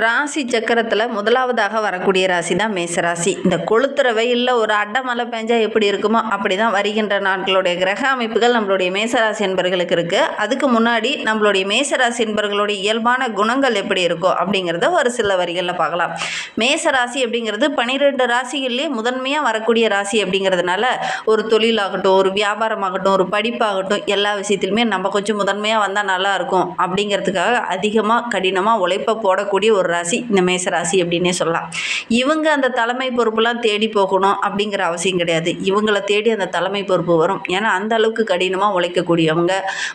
ராசி சக்கரத்தில் முதலாவதாக வரக்கூடிய ராசி தான் மேசராசி. இந்த கொளுத்துற வெயிலில் ஒரு அடை மழை பெஞ்சா எப்படி இருக்குமோ அப்படி தான் வருகின்ற நாட்களுடைய கிரக அமைப்புகள் நம்மளுடைய மேசராசி என்பர்களுக்கு இருக்குது. அதுக்கு முன்னாடி நம்மளுடைய மேசராசி என்பர்களுடைய இயல்பான குணங்கள் எப்படி இருக்கோ அப்படிங்கிறத ஒரு சில வரிகளில் பார்க்கலாம். மேசராசி அப்படிங்கிறது 12 ராசிகள்லேயே முதன்மையாக வரக்கூடிய ராசி அப்படிங்கிறதுனால ஒரு தொழிலாகட்டும், ஒரு வியாபாரமாகட்டும், ஒரு படிப்பாகட்டும், எல்லா விஷயத்திலுமே நம்ம கொஞ்சம் முதன்மையாக வந்தால் நல்லாயிருக்கும் அப்படிங்கிறதுக்காக அதிகமாக கடினமாக உழைப்பை போடக்கூடிய ஒரு ராசி இந்த மேசராசி அப்படின்னே சொல்லலாம். இவங்க அந்த தலைமை பொறுப்புலாம் தேடி போகணும் அப்படிங்கிற அவசியம் கிடையாது. இவங்களை தேடி அந்த தலைமை பொறுப்பு வரும். ஏன்னா அந்த அளவுக்கு கடினமாக உழைக்கக்கூடியவங்க,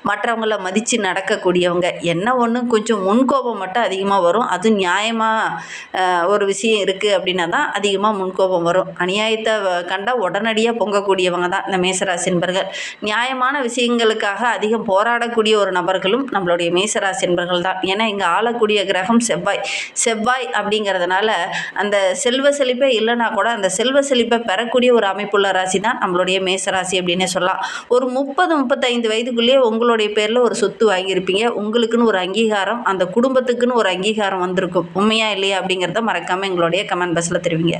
மற்றவங்களை மதித்து நடக்கக்கூடியவங்க. என்ன ஒன்று கொஞ்சம் முன்கோபம் மட்டும் அதிகமாக வரும். அது நியாயமாக ஒரு விஷயம் இருக்குது அப்படின்னா தான் அதிகமாக முன்கோபம் வரும். அநியாயத்தை கண்டால் உடனடியாக பொங்கக்கூடியவங்க தான் இந்த மேசராசி என்பர்கள். நியாயமான விஷயங்களுக்காக அதிகம் போராடக்கூடிய ஒரு நபர்களும் நம்மளுடைய மேசராசி என்பர்கள் தான். ஏன்னா இங்கே ஆளக்கூடிய கிரகம் செவ்வாய் அப்படிங்கிறதுனால அந்த செல்வ செழிப்பே இல்லைனா கூட அந்த செல்வ செழிப்பை பெறக்கூடிய ஒரு அமைப்புள்ள ராசி தான் நம்மளுடைய மேசராசி அப்படின்னே சொல்லலாம். ஒரு 30-35 வயதுக்குள்ளேயே உங்களுடைய பேரில் ஒரு சொத்து வாங்கியிருப்பீங்க. உங்களுக்குன்னு ஒரு அங்கீகாரம், அந்த குடும்பத்துக்குன்னு ஒரு அங்கீகாரம் வந்திருக்கும். உண்மையா இல்லையா அப்படிங்கிறத மறக்காமல் எங்களுடைய கமெண்ட் பாக்ஸில் தெரிவிங்க.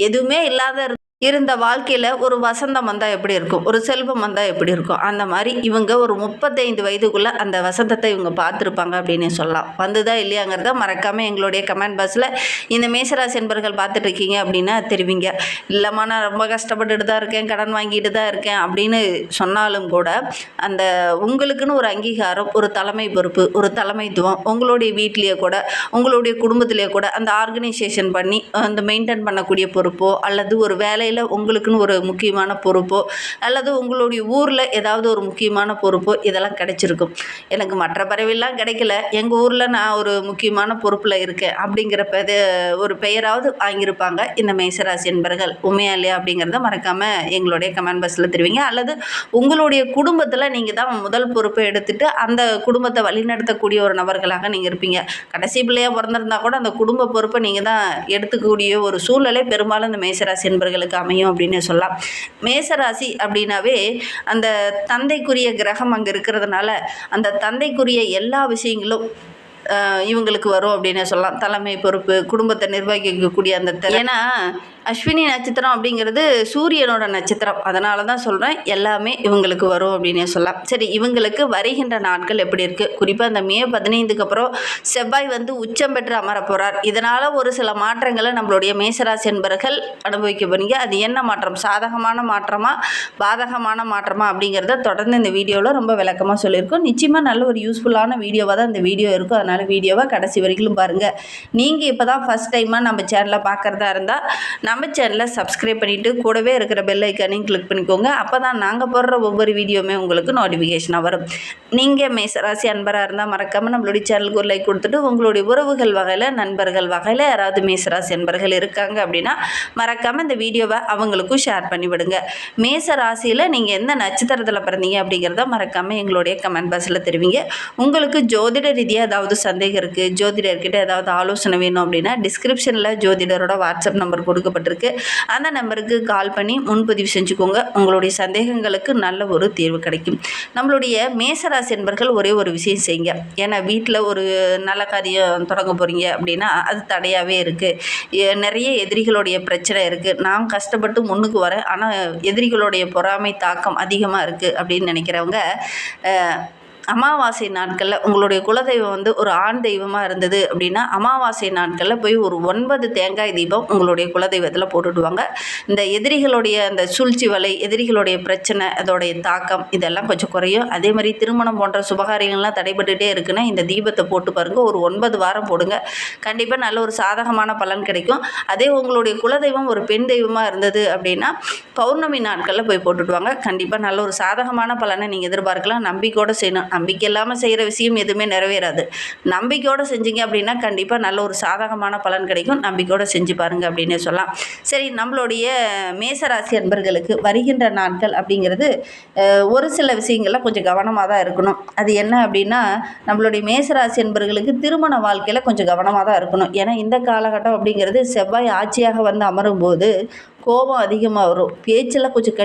எதுவுமே இல்லாத இருந்த வாழ்க்கையில் ஒரு வசந்தம் வந்தால் எப்படி இருக்கும், ஒரு செல்வம் வந்தால் எப்படி இருக்கும், அந்த மாதிரி இவங்க ஒரு 35 வயதுக்குள்ளே அந்த வசந்தத்தை இவங்க பார்த்துருப்பாங்க அப்படின்னு சொல்லலாம். வந்துதா இல்லையாங்கிறத மறக்காமல் எங்களுடைய கமெண்ட் பாக்ஸில் இந்த மேசராசி என்பர்கள் பார்த்துட்டு இருக்கீங்க அப்படின்னா தெரிவிங்க. இல்லைம்மா நான் ரொம்ப கஷ்டப்பட்டுட்டு தான் இருக்கேன், கடன் வாங்கிட்டு தான் இருக்கேன் அப்படின்னு சொன்னாலும் கூட அந்த உங்களுக்குன்னு ஒரு அங்கீகாரம், ஒரு தலைமை பொறுப்பு, ஒரு தலைமைத்துவம் உங்களுடைய வீட்லேயே கூட உங்களுடைய குடும்பத்திலேயே கூட அந்த ஆர்கனைசேஷன் பண்ணி அந்த மெயின்டைன் பண்ணக்கூடிய பொறுப்போ அல்லது ஒரு வேலை உங்களுக்குன்னு ஒரு முக்கியமான பொறுப்போ அல்லது உங்களுடைய ஊரில் ஏதாவது ஒரு முக்கியமான பொறுப்போ இதெல்லாம் கிடைச்சிருக்கும். எனக்கு மற்ற பறவைலாம் கிடைக்கல, எங்கள் ஊரில் நான் ஒரு முக்கியமான பொறுப்பில் இருக்கேன் அப்படிங்கிற ஒரு பெயராவது வாங்கியிருப்பாங்க இந்த மேசராசி என்பர்கள். உண்மையா இல்லையா அப்படிங்கிறத மறக்காமல் எங்களுடைய கமெண்ட் பாக்ஸில் தெரிவிங்க. அல்லது உங்களுடைய குடும்பத்தில் நீங்கள் தான் முதல் பொறுப்பை எடுத்துகிட்டு அந்த குடும்பத்தை வழிநடத்தக்கூடிய ஒரு நபர்களாக நீங்கள் இருப்பீங்க. கடைசி பிள்ளையாக பிறந்திருந்தால் கூட அந்த குடும்ப பொறுப்பை நீங்கள் தான் எடுத்துக்கூடிய ஒரு சூழ்நிலை பெரும்பாலும் இந்த மேசராசி என்பர்களுக்கு அமையும் அப்படின்னு சொல்லலாம். மேசராசி அப்படின்னாவே அந்த தந்தைக்குரிய கிரகம் அங்கே இருக்கிறதுனால அந்த தந்தைக்குரிய எல்லா விஷயங்களும் இவங்களுக்கு வரும் அப்படின்னு சொல்லலாம். தலைமை பொறுப்பு, குடும்பத்தை நிர்வகிக்கக்கூடிய அந்த ஏன்னா அஸ்வினி நட்சத்திரம் அப்படிங்கிறது சூரியனோட நட்சத்திரம். அதனால தான் சொல்கிறேன் எல்லாமே இவங்களுக்கு வரும் அப்படின்னே சொல்லலாம். சரி, இவங்களுக்கு வருகின்ற நாட்கள் எப்படி இருக்குது? குறிப்பாக அந்த மே 15க்கு அப்புறம் செவ்வாய் உச்சம் பெற்று அமர போகிறார். இதனால் ஒரு சில மாற்றங்களை நம்மளுடைய மேசராசி என்பர்கள் அனுபவிக்க போறீங்க. அது என்ன மாற்றம், சாதகமான மாற்றமா பாதகமான மாற்றமா அப்படிங்கிறத தொடர்ந்து இந்த வீடியோவில் ரொம்ப விளக்கமாக சொல்லியிருக்கோம். நிச்சயமாக நல்ல ஒரு யூஸ்ஃபுல்லான வீடியோவாக தான் இந்த வீடியோ இருக்கும். அதனால் வீடியோவை கடைசி வரைக்கும் பாருங்கள். நீங்கள் இப்போ தான் ஃபஸ்ட் டைமாக நம்ம சேனலை பார்க்குறதா இருந்தால் நம்ம சேனலை சப்ஸ்கிரைப் பண்ணிவிட்டு கூடவே இருக்கிற பெல் ஐக்கானையும் கிளிக் பண்ணிக்கோங்க. அப்போ தான் நாங்கள் போடுற ஒவ்வொரு வீடியோவுமே உங்களுக்கு நோட்டிஃபிகேஷனாக வரும். நீங்கள் மேசராசி அன்பராக இருந்தால் மறக்காமல் நம்மளுடைய சேனலுக்கு ஒரு லைக் கொடுத்துட்டு உங்களுடைய உறவுகள் வகையில், நண்பர்கள் வகையில் யாராவது மேசராசி அன்பர்கள் இருக்காங்க அப்படின்னா மறக்காமல் இந்த வீடியோவை அவங்களுக்கும் ஷேர் பண்ணிவிடுங்க. மேசராசியில் நீங்கள் எந்த நட்சத்திரத்தில் பிறந்தீங்க அப்படிங்கிறத மறக்காமல் எங்களுடைய கமெண்ட் பாக்ஸில் தெரிவிங்க. உங்களுக்கு ஜோதிட ரீதியாக ஏதாவது சந்தேகம் இருக்குது, ஜோதிடர்கிட்ட ஏதாவது ஆலோசனை வேணும் அப்படின்னா டிஸ்கிரிப்ஷனில் ஜோதிடரோட வாட்ஸ்அப் நம்பர் கொடுக்கப்பட்டிருக்கு. அந்த நம்பருக்கு கால் பண்ணி முன்பதிவு செஞ்சுக்கோங்க. உங்களுடைய சந்தேகங்களுக்கு நல்ல ஒரு தீர்வு கிடைக்கும். நம்மளுடைய மேசராசி என்பர்கள் ஒரே ஒரு விஷயம் செய்யுங்க. ஏன்னா வீட்டில் ஒரு நல்ல காரியம் தொடங்க போகிறீங்க அப்படின்னா அது தடையாகவே இருக்குது. நிறைய எதிரிகளுடைய பிரச்சனை இருக்குது. நான் கஷ்டப்பட்டு முன்னுக்கு வரேன், ஆனால் எதிரிகளுடைய பொறாமை தாக்கம் அதிகமாக இருக்குது அப்படின்னு நினைக்கிறவங்க அமாவாசை நாட்களில் உங்களுடைய குலதெய்வம் ஒரு ஆண் தெய்வமாக இருந்தது அப்படின்னா அமாவாசை நாட்களில் போய் ஒரு 9 தேங்காய் தீபம் உங்களுடைய குலதெய்வத்தில் போட்டுடுவாங்க. இந்த எதிரிகளுடைய அந்த சூழ்ச்சி வலை, எதிரிகளுடைய பிரச்சனை, அதோடைய தாக்கம் இதெல்லாம் கொஞ்சம் குறையும். அதே மாதிரி திருமணம் போன்ற சுபகாரியங்கள்லாம் தடைபட்டுகிட்டே இருக்குன்னா இந்த தீபத்தை போட்டு பாருங்கள். ஒரு 9 வாரம் போடுங்க. கண்டிப்பாக நல்ல ஒரு சாதகமான பலன் கிடைக்கும். அதே உங்களுடைய குலதெய்வம் ஒரு பெண் தெய்வமாக இருந்தது அப்படின்னா பௌர்ணமி நாட்களில் போய் போட்டுடுவாங்க. கண்டிப்பாக நல்ல ஒரு சாதகமான பலனை நீங்கள் எதிர்பார்க்கலாம். நம்பிக்கையோடு செய்யணும். நம்பிக்கை இல்லாமல் செய்கிற விஷயம் எதுவுமே நிறைவேறாது. நம்பிக்கையோடு செஞ்சீங்க அப்படின்னா கண்டிப்பாக நல்ல ஒரு சாதகமான பலன் கிடைக்கும். நம்பிக்கையோடு செஞ்சு பாருங்கள் அப்படின்னு சொல்லலாம். சரி, நம்மளுடைய மேசராசி அன்பர்களுக்கு வருகின்ற நாட்கள் அப்படிங்கிறது ஒரு சில விஷயங்கள்லாம் கொஞ்சம் கவனமாக தான் இருக்கணும். அது என்ன அப்படின்னா நம்மளுடைய மேசராசி அன்பர்களுக்கு திருமண வாழ்க்கையில் கொஞ்சம் கவனமாக தான் இருக்கணும். ஏன்னா இந்த காலகட்டம் அப்படிங்கிறது செவ்வாய் ஆட்சியாக அமரும் போது கோபம் அதிகமாக வரும், பேச்சில் கொஞ்சம்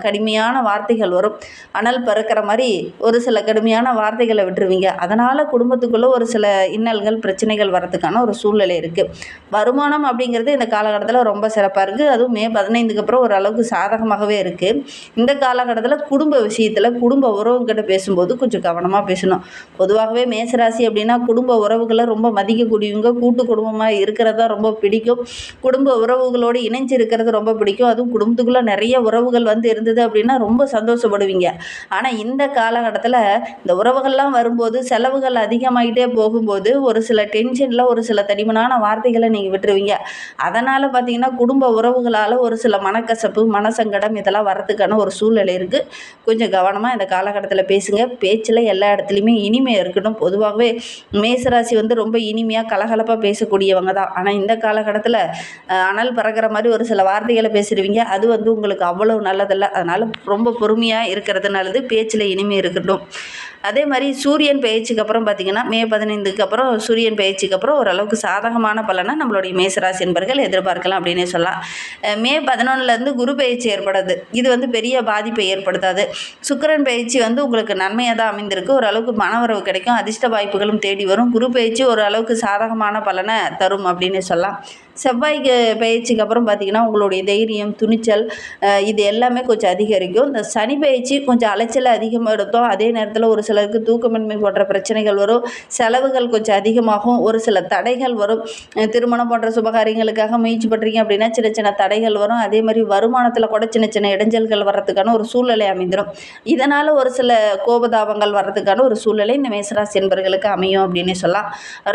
கடுமையான வார்த்தைகள் வரும், அனல் பறக்கிற மாதிரி ஒரு சில கடுமையான வார்த்தைகளை விட்டுருவீங்க. அதனால் குடும்பத்துக்குள்ளே ஒரு சில இன்னல்கள் பிரச்சனைகள் வரதுக்கான ஒரு சூழ்நிலை இருக்குது. வருமானம் அப்படிங்கிறது இந்த காலகட்டத்தில் ரொம்ப சிறப்பாக இருக்குது. அதுவும் மே 15க்கு அப்புறம் ஓரளவுக்கு சாதகமாகவே இருக்குது. இந்த காலகட்டத்தில் குடும்ப விஷயத்தில் குடும்ப உறவுகிட்ட பேசும்போது கொஞ்சம் கவனமாக பேசணும். பொதுவாகவே மேசராசி அப்படின்னா குடும்ப உறவுகளை ரொம்ப மதிக்கக்கூடியவங்க, கூட்டு குடும்பமாக இருக்கிறதா ரொம்ப பிடிக்கும், குடும்ப உறவுகளோடு இணைஞ்சு இருக்கிறது ரொம்ப பிடிக்கும். அதுவும் குடும்பத்துக்குள்ளே நிறைய உறவுகள் இருந்தது அப்படின்னா ரொம்ப சந்தோஷப்படுவீங்க. ஆனால் இந்த காலகட்டத்தில் இந்த உறவுகள்லாம் வரும்போது செலவுகள் அதிகமாகிட்டே போகும்போது ஒரு சில டென்ஷனில் ஒரு சில தடிமனான வார்த்தைகளை நீங்கள் விட்டுருவீங்க. அதனால் பார்த்தீங்கன்னா குடும்ப உறவுகளால் ஒரு சில மனக்கசப்பு, மனசங்கடம் இதெல்லாம் வரத்துக்கான ஒரு சூழ்நிலை இருக்குது. கொஞ்சம் கவனமாக இந்த காலகட்டத்தில் பேசுங்க. பேச்சில் எல்லா இடத்துலையுமே இனிமை இருக்கணும். பொதுவாகவே மேசராசி ரொம்ப இனிமையாக கலகலப்பாக பேசக்கூடியவங்க தான். ஆனால் இந்த காலகட்டத்தில் அனல் பறக்கிற மாதிரி ஒரு சில வார்த்தைகளை பேசிடுவீங்க. அது உங்களுக்கு அவ்வளவு நல்லதில்லை. அதனால் ரொம்ப பொறுமையாக இருக்கிறது நல்லது. பேச்சில் இனிமை இருக்கட்டும். அதே மாதிரி சூரியன் பெயர்ச்சிக்கு அப்புறம் பார்த்திங்கன்னா மே 15க்கு அப்புறம் சூரியன் பெயர்ச்சிக்கு அப்புறம் ஓரளவுக்கு சாதகமான பலனை நம்மளுடைய மேசராசி என்பர்கள் எதிர்பார்க்கலாம் அப்படின்னே சொல்லலாம். மே 11லேருந்து குரு பெயர்ச்சி ஏற்படுது. இது பெரிய பாதிப்பை ஏற்படுத்தாது. சுக்கிரன் பெயர்ச்சி உங்களுக்கு நன்மையாக தான் அமைந்திருக்கு. ஓரளவுக்கு மனவரவு கிடைக்கும், அதிர்ஷ்ட வாய்ப்புகளும் தேடி வரும். குரு பெயர்ச்சி ஓரளவுக்கு சாதகமான பலனை தரும் அப்படின்னு சொல்லலாம். செவ்வாய்க்கு பயிற்சிக்கு அப்புறம் பார்த்திங்கன்னா உங்களுடைய தைரியம், துணிச்சல் இது எல்லாமே கொஞ்சம் அதிகரிக்கும். இந்த சனி பயிற்சி கொஞ்சம் அலைச்சலை அதிகமாக எடுத்தோம். அதே நேரத்தில் ஒரு சிலருக்கு தூக்கமின்மை போன்ற பிரச்சனைகள் வரும், செலவுகள் கொஞ்சம் அதிகமாகும், ஒரு சில தடைகள் வரும். திருமணம் போன்ற சுபகாரியங்களுக்காக முயற்சி பண்ணுறீங்க அப்படின்னா சின்ன சின்ன தடைகள் வரும். அதே மாதிரி வருமானத்தில் கூட சின்ன சின்ன இடைஞ்சல்கள் வர்றதுக்கான ஒரு சூழ்நிலை அமைந்துடும். இதனால் ஒரு சில கோபதாபங்கள் வர்றதுக்கான ஒரு சூழ்நிலை இந்த மேசராசி என்பர்களுக்கு அமையும் அப்படின்னு சொல்லலாம்.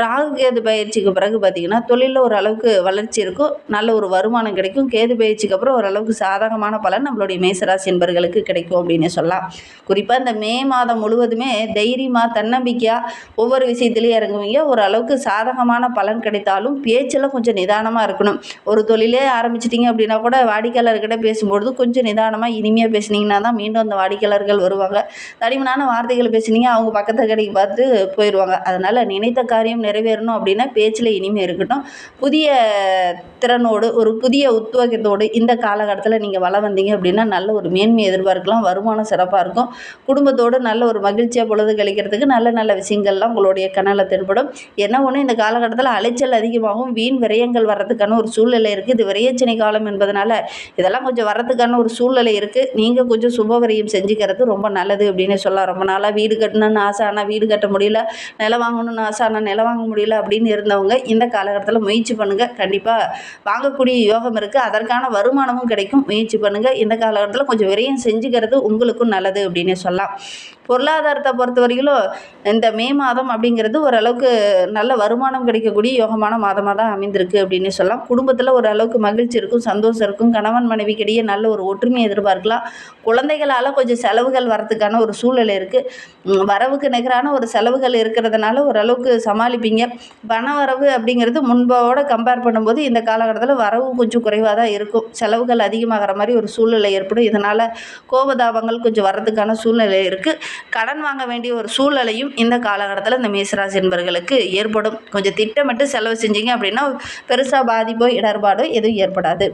ராகு கேது பயிற்சிக்கு பிறகு பார்த்திங்கன்னா தொழிலில் ஒரு அளவுக்கு வளர்ச்சி இருக்கும், நல்ல ஒரு வருமானம் கிடைக்கும். கேது பயிற்சிக்கு அப்புறம் ஓரளவுக்கு சாதகமான பலன் நம்மளுடைய மேசராசி என்பர்களுக்கு கிடைக்கும் அப்படின்னு சொல்லலாம். குறிப்பாக இந்த மே மாதம் முழுவதுமே தைரியமாக தன்னம்பிக்கையாக ஒவ்வொரு விஷயத்துலையும் இறங்குவீங்க. ஓரளவுக்கு சாதகமான பலன் கிடைத்தாலும் பேச்சில் கொஞ்சம் நிதானமாக இருக்கணும். ஒரு தொழிலே ஆரம்பிச்சிட்டிங்க அப்படின்னா கூட வாடிக்கையாளர்கிட்ட பேசும்பொழுது கொஞ்சம் நிதானமாக இனிமையாக பேசுனீங்கன்னா தான் மீண்டும் அந்த வாடிக்கையாளர்கள் வருவாங்க. தடிமனான வார்த்தைகள் பேசுனீங்க அவங்க பக்கத்து கடைக்கு பார்த்து போயிடுவாங்க. அதனால் நினைத்த காரியம் நிறைவேறணும் அப்படின்னா பேச்சில் இனிமை இருக்கட்டும். புதிய திறனோடு ஒரு புதிய உத்வேகத்தோடு இந்த காலகட்டத்தில் நீங்கள் வளம் வந்தீங்க அப்படின்னா நல்ல ஒரு மேன்மையை எதிர்பார்க்கலாம். வருமானம் சிறப்பாக இருக்கும். குடும்பத்தோடு நல்ல ஒரு மகிழ்ச்சியாக பொழுது கழிக்கிறதுக்கு நல்ல நல்ல விஷயங்கள்லாம் உங்களுடைய கனவில் தென்படும். என்ன ஒன்று இந்த காலகட்டத்தில் அலைச்சல் அதிகமாகவும் வீண் விரயங்கள் வர்றதுக்கான ஒரு சூழ்நிலை இருக்குது. இது விரயச்சனை காலம் என்பதனால இதெல்லாம் கொஞ்சம் வர்றதுக்கான ஒரு சூழ்நிலை இருக்குது. நீங்கள் கொஞ்சம் சுப விரயம் செஞ்சுக்கிறது ரொம்ப நல்லது அப்படின்னு சொல்லலாம். ரொம்ப நாளாக வீடு கட்டணும்னு ஆசை, ஆனால் வீடு கட்ட முடியல, நிலம் வாங்கணும்னு ஆசை, ஆனால் நிலம் வாங்க முடியல அப்படின்னு இருந்தவங்க இந்த காலகட்டத்தில் முயற்சி பண்ணுங்கள். கண்டிப்பாக வாங்கக்கூடிய யோகம் இருக்குது. அதற்கான வருமானமும் கிடைக்கும். முயற்சி பண்ணுங்கள். இந்த காலகட்டத்தில் கொஞ்சம் விரயம் செஞ்சுக்கிறது உங்களுக்கும் நல்லது அப்படின்னு சொல்லலாம். பொருளாதாரத்தை பொறுத்த வரையிலும் இந்த மே மாதம் அப்படிங்கிறது ஓரளவுக்கு நல்ல வருமானம் கிடைக்கக்கூடிய யோகமான மாதமாக தான் அமைந்திருக்கு அப்படின்னு சொல்லலாம். குடும்பத்தில் ஓரளவுக்கு மகிழ்ச்சி இருக்கும், சந்தோஷம் இருக்கும். கணவன் மனைவிக்கிடையே நல்ல ஒரு ஒற்றுமையை எதிர்பார்க்கலாம். குழந்தைகளால் கொஞ்சம் செலவுகள் வரத்துக்கான ஒரு சூழ்நிலை இருக்குது. வரவுக்கு நிகரான ஒரு செலவுகள் இருக்கிறதுனால ஓரளவுக்கு சமாளிப்பீங்க. பண வரவு அப்படிங்கிறது முன்போட கம்பேர் பண்ணும்போது இந்த காலகட்டத்தில் வரவு கொஞ்சம் குறைவாக தான் இருக்கும். செலவுகள் அதிகமாகிற மாதிரி ஒரு சூழ்நிலை ஏற்படும். இதனால் கோபதாபங்கள் கொஞ்சம் வர்றதுக்கான சூழ்நிலை இருக்குது. கடன் வாங்க வேண்டிய ஒரு சூழ்நிலையும் இந்த காலகட்டத்தில் இந்த மேசராசி என்பவர்களுக்கு ஏற்படும். கொஞ்சம் திட்டமிட்டு செலவு செஞ்சீங்க அப்படின்னா பெருசாக பாதிப்போ இடர்பாடோ எதுவும் ஏற்படாது.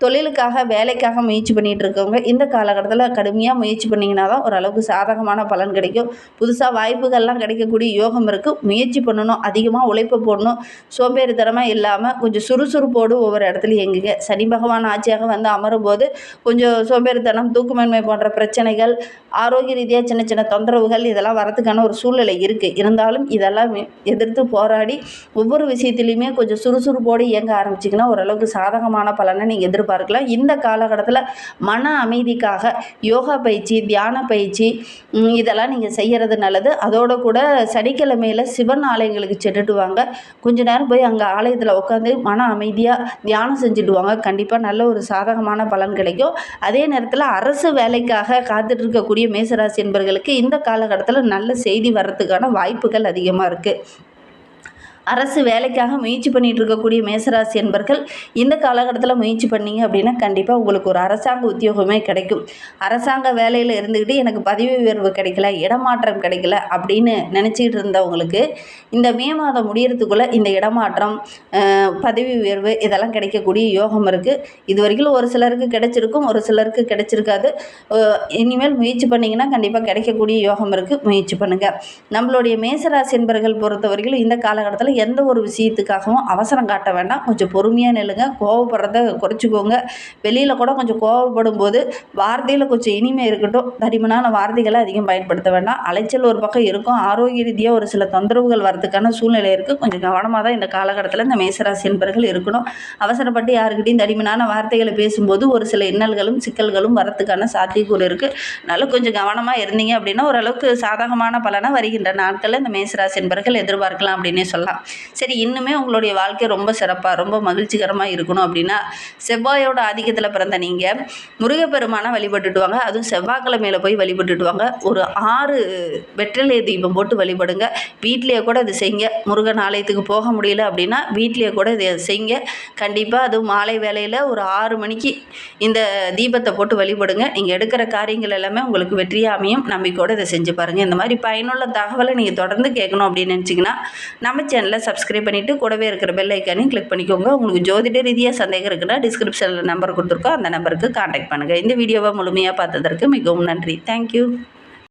தொழிலுக்காக வேலைக்காக முயற்சி பண்ணிகிட்டு இருக்கவங்க இந்த காலகட்டத்தில் கடுமையாக முயற்சி பண்ணிங்கன்னா தான் ஓரளவுக்கு சாதகமான பலன் கிடைக்கும். புதுசாக வாய்ப்புகள்லாம் கிடைக்கக்கூடிய யோகம் இருக்குது. முயற்சி பண்ணணும், அதிகமாக உழைப்பு போடணும், சோம்பேறித்தனமாக இல்லாமல் கொஞ்சம் சுறுசுறுப்போடு ஒவ்வொரு இடத்துலையும் இயங்குங்க. சனி பகவான் ஆட்சியாக அமரும்போது கொஞ்சம் சோம்பேறித்தனம், தூக்கமின்மை போன்ற பிரச்சனைகள், ஆரோக்கிய ரீதியாக சின்ன சின்ன தொந்தரவுகள் இதெல்லாம் வரத்துக்கான ஒரு சூழ்நிலை இருக்குது. இருந்தாலும் இதெல்லாம் எதிர்த்து போராடி ஒவ்வொரு விஷயத்துலையுமே கொஞ்சம் சுறுசுறுப்போடு இயங்க ஆரம்பிச்சிங்கன்னா ஓரளவுக்கு சாதகமான பலனை நீங்கள் எதிர்பார்க்கலாம். இந்த காலகட்டத்தில் மன அமைதிக்காக யோகா பயிற்சி, தியான பயிற்சி இதெல்லாம் நீங்கள் செய்கிறது நல்லது. அதோட கூட சனிக்கிழமையில் சிவன் ஆலயங்களுக்கு சென்றுட்டு வாங்க. கொஞ்ச நேரம் போய் அங்கே ஆலயத்தில் உட்காந்து மன அமைதியாக தியானம் செஞ்சுட்டு வாங்க. கண்டிப்பாக நல்ல ஒரு சாதகமான பலன் கிடைக்கும். அதே நேரத்தில் அரசு வேலைக்காக காத்துட்டு இருக்கக்கூடிய மேசராசி என்பவர்களுக்கு இந்த காலகட்டத்தில் நல்ல செய்தி வர்றதுக்கான வாய்ப்புகள் அதிகமாக இருக்குது. அரசு வேலைக்காக முயற்சி பண்ணிகிட்டு இருக்கக்கூடிய மேசராசி என்பர்கள் இந்த காலகட்டத்தில் முயற்சி பண்ணிங்க அப்படின்னா கண்டிப்பாக உங்களுக்கு ஒரு அரசாங்க உத்தியோகமே கிடைக்கும். அரசாங்க வேலையில் இருந்துக்கிட்டு எனக்கு பதவி உயர்வு கிடைக்கல, இடமாற்றம் கிடைக்கல அப்படின்னு நினச்சிக்கிட்டு இருந்தவங்களுக்கு இந்த மே மாதம் முடியறதுக்குள்ளே இந்த இடமாற்றம், பதவி உயர்வு இதெல்லாம் கிடைக்கக்கூடிய யோகம் இருக்குது. இது வரைக்கும் ஒரு சிலருக்கு கிடைச்சிருக்கும், ஒரு சிலருக்கு கிடைச்சிருக்காது. இனிமேல் முயற்சி பண்ணிங்கன்னா கண்டிப்பாக கிடைக்கக்கூடிய யோகம் இருக்குது. முயற்சி பண்ணுங்கள். நம்மளுடைய மேசராசி என்பர்கள் பொறுத்த வரைக்கும் இந்த காலகட்டத்தில் எந்த ஒரு விஷயத்துக்காகவும் அவசரம் காட்ட வேண்டாம். கொஞ்சம் பொறுமையாக நில்லுங்க. கோவப்படுறத குறைச்சிக்கோங்க. வெளியில் கூட கொஞ்சம் கோவப்படும் போது வார்த்தையில் கொஞ்சம் இனிமை இருக்கட்டும். தடிமனான வார்த்தைகளை அதிகம் பயன்படுத்த வேண்டாம். அலைச்சல் ஒரு பக்கம் இருக்கும். ஆரோக்கிய ரீதியாக ஒரு சில தொந்தரவுகள் வரதுக்கான சூழ்நிலை இருக்குது. கொஞ்சம் கவனமாக தான் இந்த காலகட்டத்தில் இந்த மேசராசி என்பர்கள் இருக்கணும். அவசரப்பட்டு யாருக்கிட்டையும் தடிமனான வார்த்தைகளை பேசும்போது ஒரு சில இன்னல்களும் சிக்கல்களும் வரத்துக்கான சாத்தியக்கூறு இருக்குது. அதனால் கொஞ்சம் கவனமாக இருந்தீங்க அப்படின்னா ஓரளவுக்கு சாதகமான பலனை வருகின்ற நாட்களில் இந்த மேசராசி என்பர்கள் எதிர்பார்க்கலாம் அப்படின்னே சொல்லலாம். சரி, இன்னுமே உங்களுடைய வாழ்க்கை ரொம்ப சிறப்பாக ரொம்ப மகிழ்ச்சிகரமாக இருக்கணும் அப்படின்னா செவ்வாயோட ஆதிக்கத்தில் பிறந்த நீங்கள் முருகப்பெருமானை வழிபட்டுட்டு வாங்க. அதுவும் செவ்வாய்க்கிழமையில் போய் வழிபட்டுட்டு வாங்க. ஒரு 6 வெற்றிலை தீபம் போட்டு வழிபடுங்க. வீட்லேயே கூட இது செய்யுங்க. முருகன் ஆலயத்துக்கு போக முடியல அப்படின்னா வீட்லேயே கூட இதை செய்யுங்க. கண்டிப்பாக அதுவும் மாலை வேளையில் ஒரு 6 மணிக்கு இந்த தீபத்தை போட்டு வழிபடுங்க. நீங்கள் எடுக்கிற காரியங்கள் எல்லாமே உங்களுக்கு வெற்றியாக அமையும். நம்பிக்கையோடு இதை செஞ்சு பாருங்கள். இந்த மாதிரி பயனுள்ள தகவலை நீங்கள் தொடர்ந்து கேட்கணும் அப்படின்னு நினச்சிங்கன்னா நம்ம சேனலை சப்ஸ்கிரைப் பண்ணிவிட்டு கூடவே இருக்கிற பெல் ஐக்கானையும் கிளிக் பண்ணிக்கோங்க. உங்களுக்கு ஜோதிட ரீதியாக சந்தேகம் இருக்குன்னா டிஸ்கிரிப்ஷனில் நம்பர் கொடுத்துருக்கோம். அந்த நம்பருக்கு கான்டாக்ட் பண்ணுங்கள். இந்த வீடியோவை முழுமையாக பார்த்ததற்கு மிகவும் நன்றி. தேங்க்யூ.